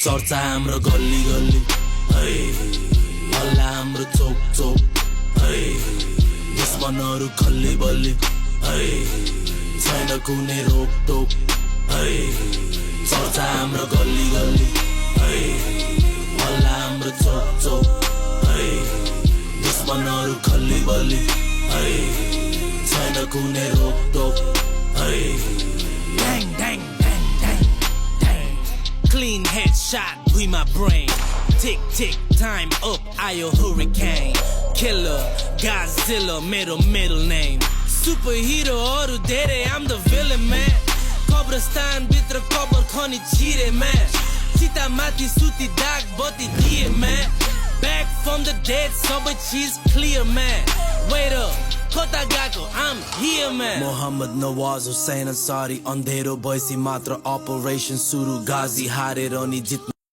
चर्चा हाम्रो गल्ली गल्ली है हल्ला हाम्रो चोक चोक है दुश्मनहरू खल्ली बल्ली है छैन कुनै रोकटोक है चर्चा हाम्रो गल्ली गल्ली है हल्ला हाम्रो चोक चोक है दुश्मनहरू खल्ली बल्ली है छैन कुनै रोकटोक है Dang, dang, dang, dang, dang. Clean headshot with my brain. Tick, tick, time up, I a hurricane. Killer, Godzilla, middle name. Superhero, oru dere, I'm the villain, man. Kabristan, bitra kabar khani chire, man. Sita mati suti dag, bati diye, man. Back from the dead, sabai cheese clear, man. Wait up. Kota gako, I'm here man. Mohammad Nawaz Hussain Ansari Andhero bhaisi matra operation suru Ghazi harer ani jitna